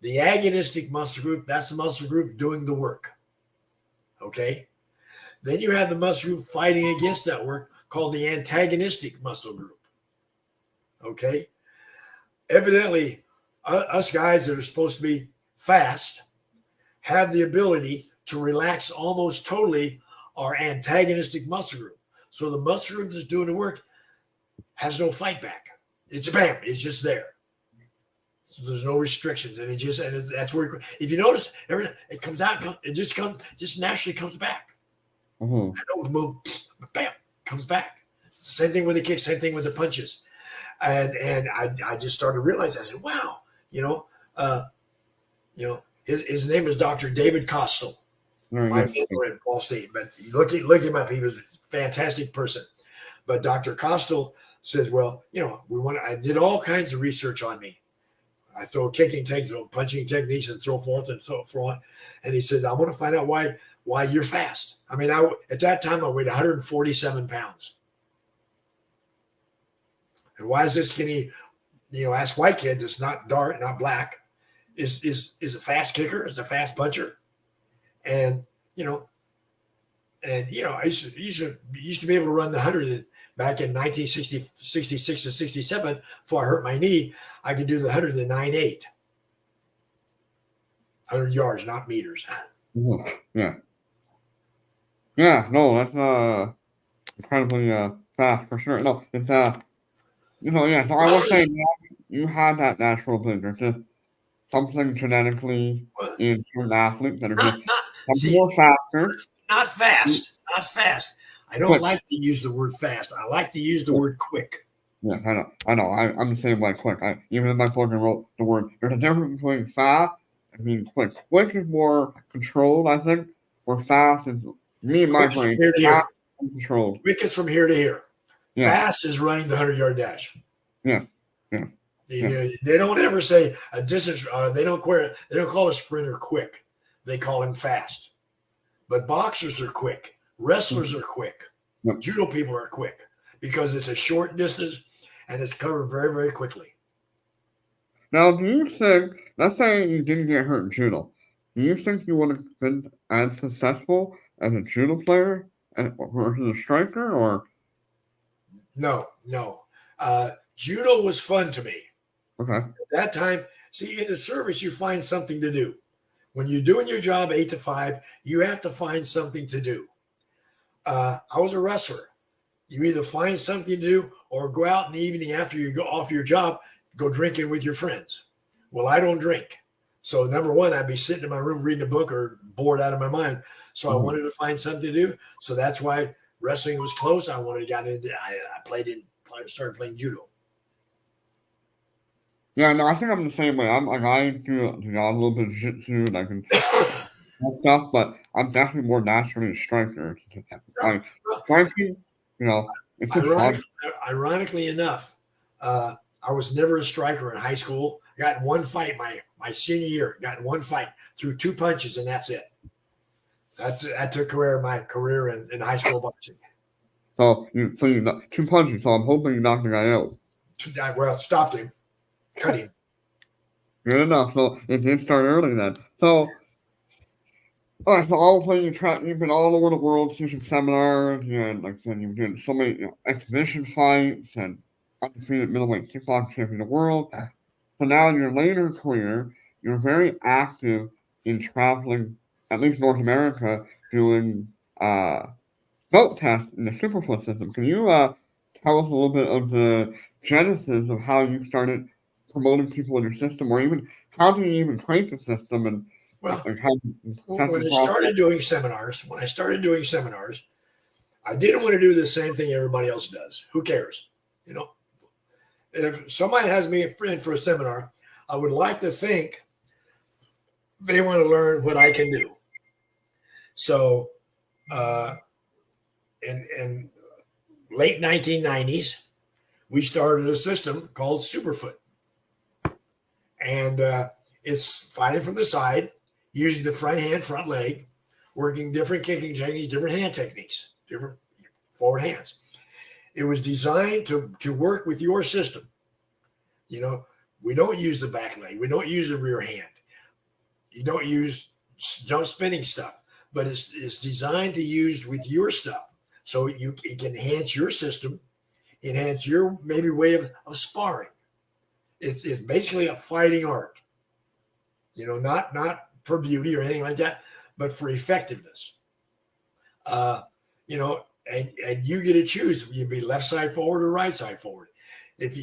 The agonistic muscle group, that's the muscle group doing the work. Okay? Then you have the muscle group fighting against that work called the antagonistic muscle group. Okay? Evidently, us guys that are supposed to be fast have the ability to relax almost totally our antagonistic muscle group. So the muscle group that's doing the work has no fight back. It's bam, it's just there. So there's no restrictions, and that's where if you notice, it comes out, it just naturally comes back. Mm-hmm. I don't move, bam, comes back. Same thing with the kicks, same thing with the punches, and I just started realizing. I said, wow, his name is Dr. David Costel, my mentor at Ball State. But look him up. He was a fantastic person. But Dr. Costel says, well, I did all kinds of research on me. I throw kicking techniques, punching techniques, and so forth and so forth. And he says, I want to find out why you're fast. I mean, at that time I weighed 147 pounds. And why is this skinny, ass white kid that's not dark, not black, is a fast kicker, is a fast puncher, and I used to be able to run the 100 back in 1966 and 67 before I hurt my knee. I could do the 100 in 9.8. 100 yards, not meters. Yeah. Yeah, no, that's incredibly fast for sure. No, it's yeah, so I will say you have that natural ability. There's just something genetically in certain athletes that are just more faster. Not fast. Not fast. I don't like to use the word fast. I like to use the word quick. Yeah, I know. I'm the same way quick. Even in my book, I wrote the word. There's a difference between fast and being quick. Quick is more controlled, I think, where fast is, me and my brain, fast and controlled. Quick is from here to here. Yeah. Fast is running the 100-yard dash. Yeah. They don't ever say a distance. They don't call a sprinter quick. They call him fast. But boxers are quick. Wrestlers are quick. Yep. Judo people are quick because it's a short distance and it's covered very, very quickly. Now, do you think, let's say you didn't get hurt in judo, do you think you would have been as successful as a judo player versus a striker, or? No. Judo was fun to me. Okay. At that time, see, in the service, you find something to do. When you're doing your job 8 to 5, you have to find something to do. I was a wrestler. You either find something to do or go out in the evening after you go off your job, go drinking with your friends. Well, I don't drink. So number one, I'd be sitting in my room reading a book or bored out of my mind. So I wanted to find something to do. So that's why wrestling was close. I wanted to get into. I started playing judo. Yeah, no, I think I'm the same way. I do a little bit of jiu-jitsu and I can stuff, but I'm definitely more naturally a striker. Striking, it's just fun. Ironically enough, I was never a striker in high school. I got in one fight my senior year. Got in one fight, threw 2 punches, and that's it. That took my career in high school boxing. So you 2 punches. So I'm hoping you knocked the guy out. Well, stopped him, cut him. Good enough. So it did start early then. So, all right, so all of a sudden you've been all over the world teaching seminars, and like I said, you've been so many exhibition fights and undefeated middleweight kickboxing champion of the world. So now in your later career, you're very active in traveling, at least North America, doing belt tests in the Superfoot System. Can you tell us a little bit of the genesis of how you started promoting people in your system, or even how do you even create the system and Well, like how you test when the I process? started doing seminars, I didn't want to do the same thing everybody else does. Who cares? You know, if somebody has me in for a seminar, I would like to think they want to learn what I can do. So, uh, in late 1990s, we started a system called Superfoot, and it's fighting from the side, using the front hand, front leg, working different kicking techniques, different hand techniques, different forward hands. It was designed to work with your system. You know, we don't use the back leg, we don't use the rear hand, you don't use jump spinning stuff, but it's designed to use with your stuff. So it can enhance your system, enhance your maybe way of sparring. It's basically a fighting art, not for beauty or anything like that, but for effectiveness. Uh, and you get to choose. You'd be left side forward or right side forward. If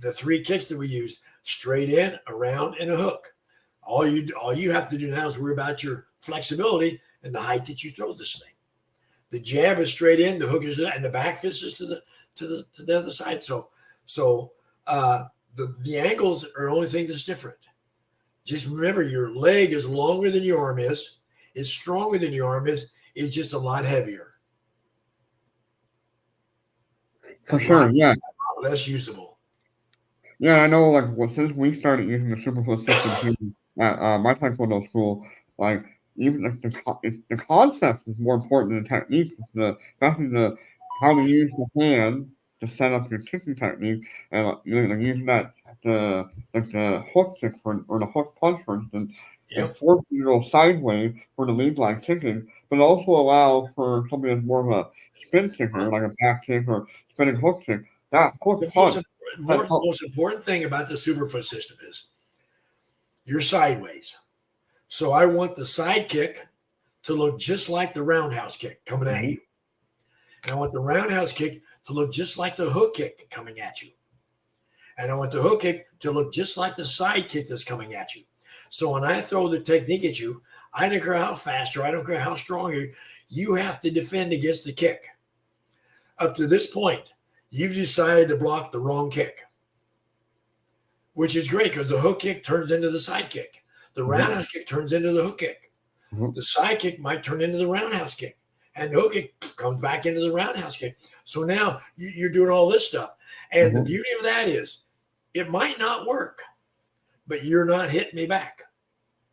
the three kicks that we use, straight in, around, and a hook. All you have to do now is worry about your flexibility and the height that you throw this thing. The jab is straight in, the hook is, and the back fist is to the other side. The angles are the only thing that's different. Just remember, your leg is longer than your arm is. It's stronger than your arm is. It's just a lot heavier. For sure, yeah. Less usable. Yeah, I know, like, well, since we started using the Superfoot system too, at my Taekwondo school, like, even if the concept is more important than the technique, especially how to use the hand to set up your kicking technique, and like, using the hook kick or the hook punch, for instance, Yep. it forces you to go sideways for the lead line kicking, but it also allows for somebody that's more of a spin kicker, like a back kick or spinning hook kick, that hook The punch. most important thing about the Superfoot system is you're sideways. So I want the side kick to look just like the roundhouse kick coming at you. And I want the roundhouse kick to look just like the hook kick coming at you. And I want the hook kick to look just like the side kick that's coming at you. So when I throw the technique at you, I don't care how fast or I don't care how strong you have to defend against the kick. Up to this point, you've decided to block the wrong kick, which is great because the hook kick turns into the side kick. The roundhouse kick turns into the hook kick. The side kick might turn into the roundhouse kick. And the hook kick comes back into the roundhouse kick. So now you're doing all this stuff. And the beauty of that is it might not work, but you're not hitting me back.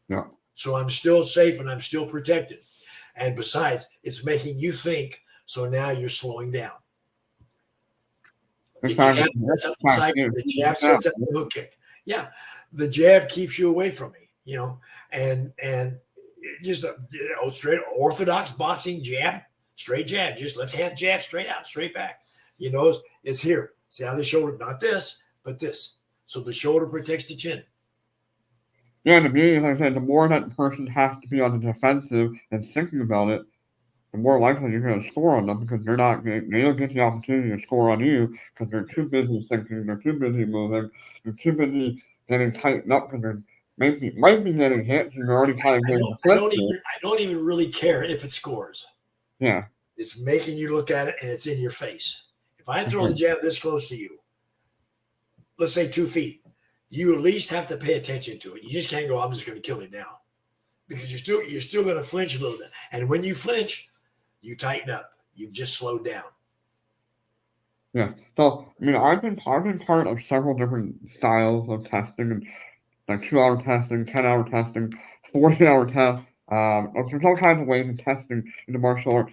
Yeah. So I'm still safe and I'm still protected. And besides, it's making you think. So now you're slowing down. The jab sets up the side kick. The jab sets up the hook kick. Yeah, the jab keeps you away from me, and just straight orthodox boxing jab, straight jab, just left hand jab, straight out, straight back. It's here. See how the shoulder, not this, but this. So the shoulder protects the chin. Yeah, the beauty, like I said, the more that person has to be on the defensive and thinking about it, the more likely you're going to score on them because they don't get the opportunity to score on you because they're too busy thinking, they're too busy moving, they're too busy getting tightened up because they might be getting hit and you're already kind of getting defensive. I don't even really care if it scores. Yeah. It's making you look at it and it's in your face. If I throw the jab this close to you, let's say 2 feet, you at least have to pay attention to it. You just can't go, I'm just going to kill him now. Because you're still going to flinch a little bit. And when you flinch, you tighten up. You've just slowed down. Yeah. So, I've been part of several different styles of testing, and like 2-hour testing, 10-hour testing, 40-hour tests. There's all kinds of ways of testing in the martial art.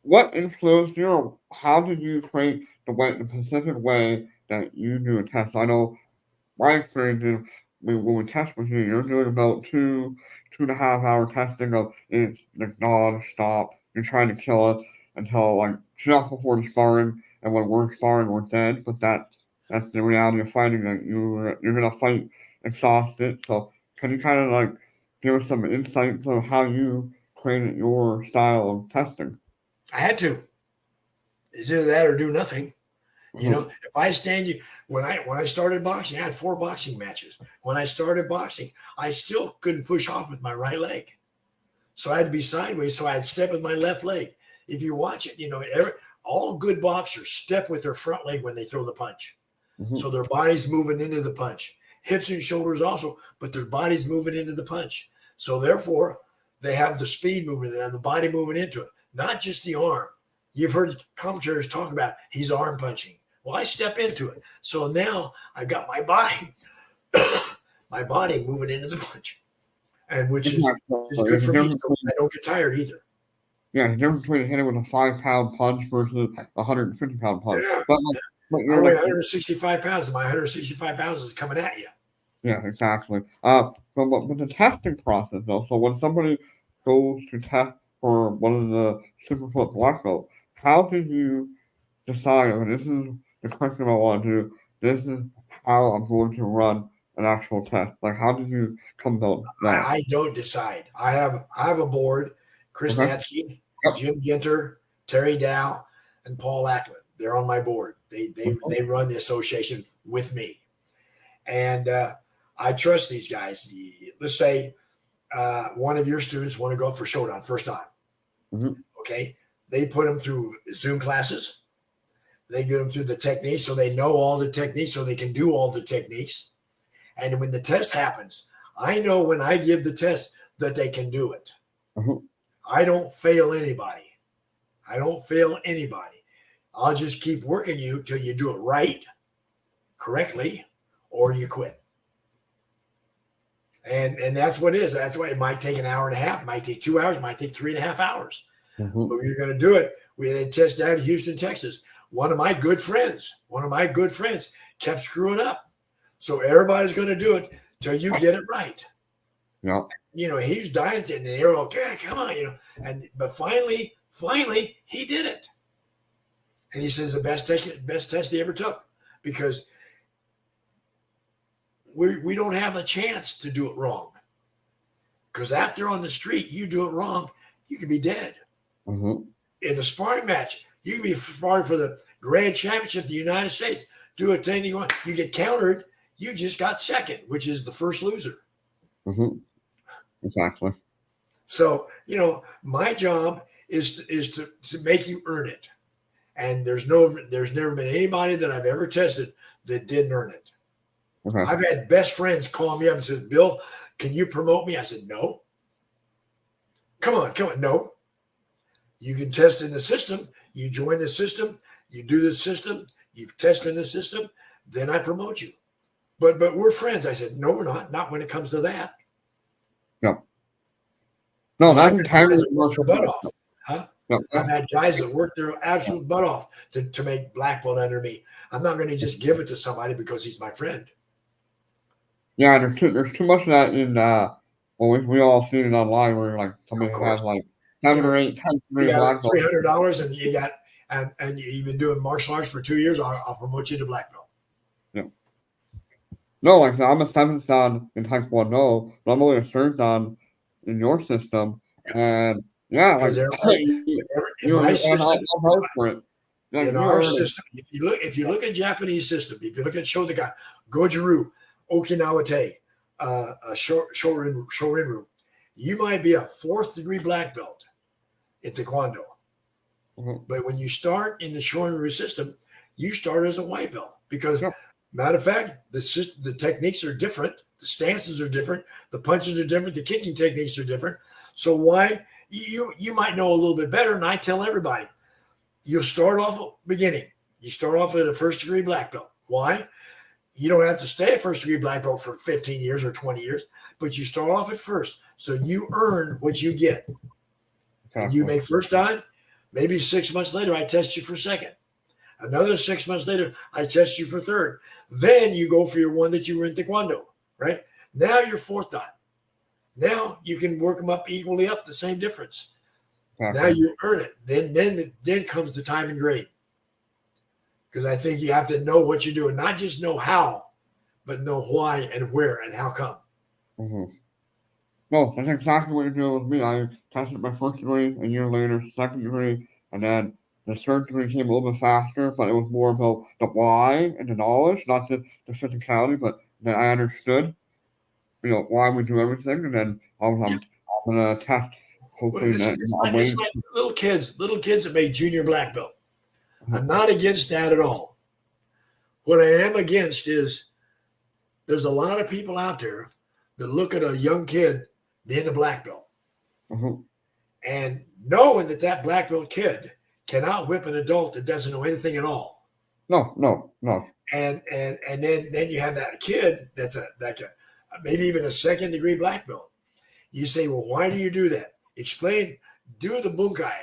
What influenced you, or how did you create the specific way that you do a test? I know my experience is when we test with you, you're doing about 2.5 hour testing of it's like non-stop. You're trying to kill it until like just before the sparring, and when we're sparring, we're dead. But that's the reality of fighting. That you're gonna fight exhausted. So can you kind of like give us some insights of how you created your style of testing? I had to. It's either that or do nothing. You Mm-hmm. know, if I stand you when I started boxing, I had 4 boxing matches. When I started boxing, I still couldn't push off with my right leg. So I had to be sideways. So I'd step with my left leg. If you watch it, all good boxers step with their front leg when they throw the punch. Mm-hmm. So their body's moving into the punch. Hips and shoulders also, but their body's moving into the punch. So therefore, they have the speed moving, they have the body moving into it, not just the arm. You've heard commentators talk about he's arm punching. Well, I step into it. So now I've got my body, my body moving into the punch, and which is good There's a for me. difference So between I don't get tired either. the difference between hitting with a 5 pound punch versus a 150 pound punch. Yeah. But I you're weigh like 165 pounds, and my 165 pounds is coming at you. yeah, exactly. But with the testing process though, so when somebody goes to test for one of the Superfoot black belt, how did you decide, okay, this is the question I want to do, this is how I'm going to run an actual test? Like, how did you come about that? I don't decide. I have a board: Chris Okay. Natsky, Yep. Jim Ginter, Terry Dow, and Paul Ackland. They're on my board. They run the association with me, and I trust these guys. Let's say one of your students want to go up for showdown first time. Mm-hmm. Okay, they put them through Zoom classes. They get them through the techniques so they know all the techniques, so they can do all the techniques. And when the test happens, I know when I give the test that they can do it. Mm-hmm. I don't fail anybody. I don't fail anybody. I'll just keep working you till you do it right, correctly, or you quit. And that's what it is. That's why it might take an hour and a half, it might take 2 hours, it might take 3.5 hours. Mm-hmm. But you're going to do it. We had a test down in Houston, Texas. One of my good friends kept screwing up. So everybody's going to do it till you get it right. Yeah. He's dying and they're okay, come on, but finally he did it. And he says the best test he ever took, because we don't have a chance to do it wrong. Because out there on the street, you do it wrong, you could be dead. Mm-hmm. In a sparring match, you can be sparring for the Grand Championship of the United States. Do a technique, you get countered, you just got second, which is the first loser. Mm-hmm. Exactly. So, my job is to make you earn it. And there's never been anybody that I've ever tested that didn't earn it. Okay. I've had best friends call me up and says, Bill, can you promote me? I said, no. Come on, no. You can test in the system. You join the system. You do the system. You test in the system. Then I promote you. But we're friends. I said, no, we're not. Not when it comes to that. No. No, that's entirely work their butt off. Huh? No. I've had guys that work their absolute butt off to make black belt under me. I'm not going to just give it to somebody because he's my friend. Yeah, there's too much of that in we all seen it online where like somebody has like 7 or 8 times You got black belt. $300 and you got and you've been doing martial arts for 2 years. I'll promote you to black belt. Yeah. No, like I said, I'm a 7th dan in Taekwondo, but I'm only a 3rd dan in your system, and yeah, Because like in my system, I'll vote for it. Like, in our system, if you look at Japanese system, if you look at Shotokan, Goju-ryu, Okinawa-te, Shorin-ryu, you might be a 4th degree black belt in Taekwondo. Mm-hmm. But when you start in the Shorin-ryu system, you start as a white belt because, matter of fact, the techniques are different, the stances are different, the punches are different, the kicking techniques are different. So why you might know a little bit better, and I tell everybody, you'll start off at beginning. You start off at a 1st degree black belt. Why? You don't have to stay at 1st degree black belt for 15 years or 20 years, but you start off at first. So you earn what you get. And you make first dan, maybe 6 months later, I test you for 2nd. Another 6 months later, I test you for 3rd. Then you go for your one that you were in Taekwondo, right? Now you're fourth dan. Now you can work them up equally up, the same difference. Now you earn it. Then comes the time and grade. Because I think you have to know what you're doing, not just know how, but know why and where and how come. Mm-hmm. No, that's exactly what you're doing with me. I tested my first degree, a year later, second degree, and then the third degree came a little bit faster, but it was more about the why and the knowledge, not the physicality, but that I understood, why we do everything, and then I'm gonna test. Hopefully, it's like little kids that made junior black belt. I'm not against that at all. What I am against is there's a lot of people out there that look at a young kid being a black belt and knowing that black belt kid cannot whip an adult that doesn't know anything at all. No. And then you have that kid that's maybe even a second degree black belt. You say, well, why do you do that? Explain. Do the bunkai,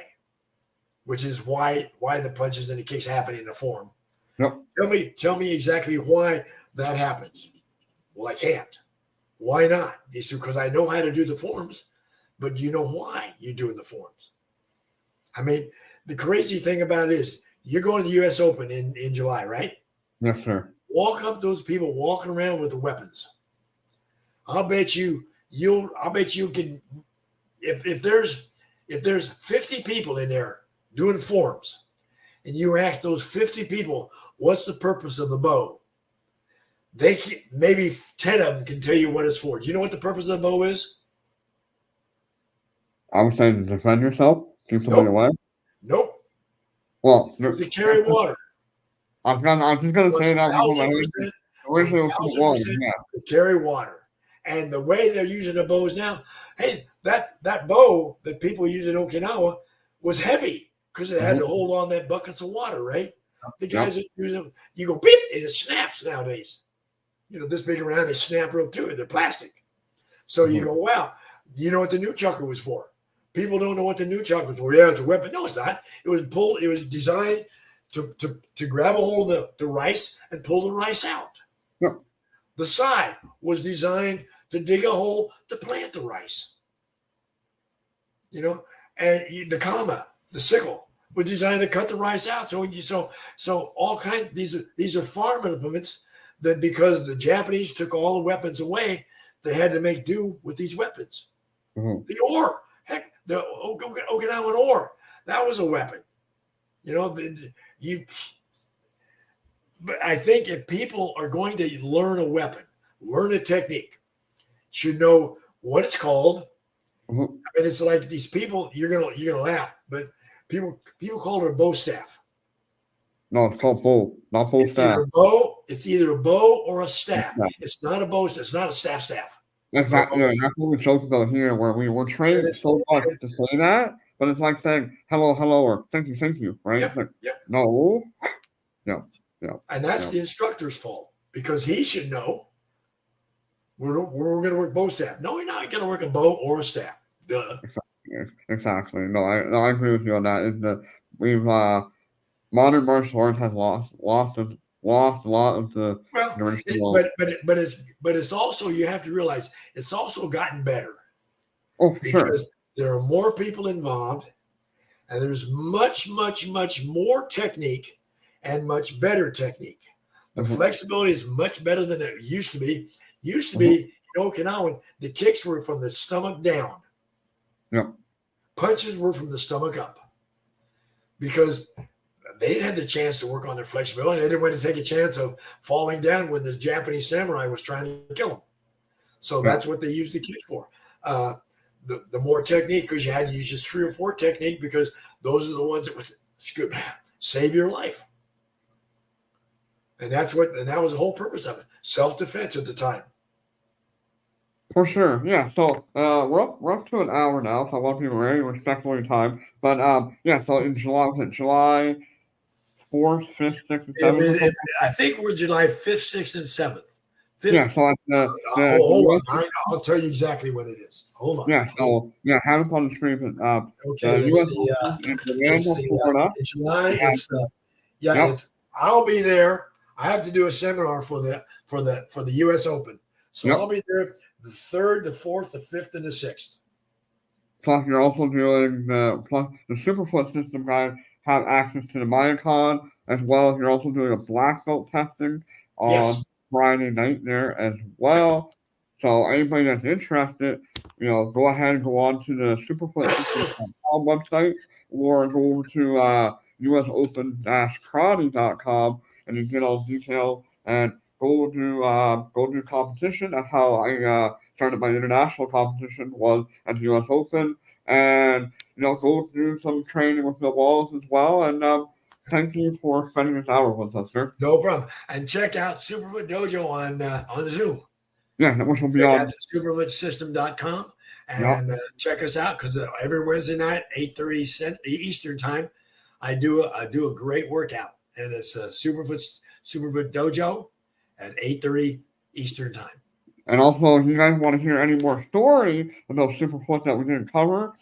which is why the punches and the kicks happen in the form. Yep. Tell me exactly why that happens. Well, I can't. Why not? It's because I know how to do the forms, but do you know why you're doing the forms? I mean, the crazy thing about it is you're going to the U.S. Open in July, right? Yes, sir. Walk up those people walking around with the weapons. I'll bet you can. If there's 50 people in there doing forms, and you ask those 50 people, what's the purpose of the bow? Maybe 10 of them can tell you what it's for. Do you know what the purpose of the bow is? I would say to defend yourself, keep somebody away. Nope. Well, to carry water. I was just gonna say that. 1,000% to carry water. And the way they're using the bows now, hey, that bow that people use in Okinawa was heavy because it had to hold on that buckets of water, right? The guys that use them, you go beep, and it snaps nowadays. This big around, they snap real too. They're plastic. So you go, wow, you know what the nunchaku was for? People don't know what the nunchaku was for. Yeah, it's a weapon. No, it's not. It was designed to grab a hold of the rice and pull the rice out. Yep. The sai was designed to dig a hole to plant the rice. And the kama, the sickle, was designed to cut the rice out. So all kinds. These are farm implements that, because the Japanese took all the weapons away, they had to make do with these weapons. The oar, heck, the Okinawan oar, that was a weapon. But I think if people are going to learn a weapon, learn a technique, should know what it's called. I mean, it's like these people. You're gonna laugh, but people call it a bow staff. No, it's called bow, not bow staff. It's either a bow or a staff. It's not a bow. It's not a staff. Exactly. That's what we talked about here, where we're trained so much to say that, but it's like saying hello, or thank you, right? Yep. No. Yeah. And that's the instructor's fault, because he should know we're going to work bow staff. No, you're not going to work a bow or a staff. Duh. Exactly. No, I agree with you on that. Is that we've modern martial arts has lost a lot of the. But it's also, you have to realize it's also gotten better. Oh, for sure. Because there are more people involved, and there's much more technique and much better technique. The flexibility is much better than it used to be. Used to be in Okinawan, the kicks were from the stomach down. Yeah. Punches were from the stomach up, because they didn't have the chance to work on their flexibility. They didn't want to take a chance of falling down when the Japanese samurai was trying to kill them. So that's what they used the kicks for. The more technique, because you had to use just 3 or 4 technique, because those are the ones that would save your life. And that was the whole purpose of it. Self-defense at the time. For sure, yeah. So we're up to an hour now, so I want to be very respectful of your time. But so in July 4th, 5th, 6th, and 7th. I think we're July 5th, 6th, and 7th. 5th. Yeah, so hold on. I'll tell you exactly when it is. Hold on. Yeah, so have it on the screen. Okay, it's July. I'll be there. I have to do a seminar for the U.S. Open. So Yep. I'll be there the 3rd, the 4th, the 5th, and the 6th. Plus, you're also doing the Superfoot System guys have access to the Myocon, as well as you're also doing a black belt testing on Yes. Friday night there as well. So anybody that's interested, go ahead and go on to the superfootsystem.com website or go over to usopen-karate.com and you get all the details and go to competition. That's how I started my international competition was at the U.S. Open, and go through some training with the Wallace as well. And thank you for spending this hour with us, sir. No problem. And check out Superfoot Dojo on Zoom. Yeah, which will be Check on. out superfootsystem.com Yep. and check us out because every Wednesday night, 8:30 Eastern time, I do a great workout, and it's Superfoot Dojo at 8:30 Eastern time. And also, if you guys want to hear any more stories about Superfoot that we didn't cover,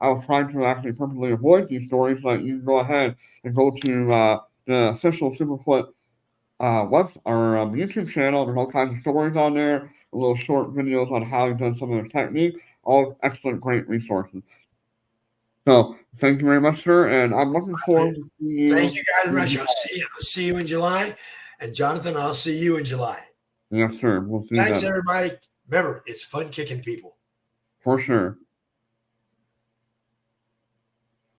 I was trying to actually purposely avoid these stories, but you can go ahead and go to the official Superfoot YouTube channel. There's all kinds of stories on there, little short videos on how he's done some of the techniques, all excellent, great resources. So, thank you very much, sir, and I'm looking forward to seeing you. Thank you guys very much. I'll see you in July, and Jonathan, I'll see you in July. Yes, sir. We'll see you Thanks, then. everybody. Remember, it's fun kicking people. For sure.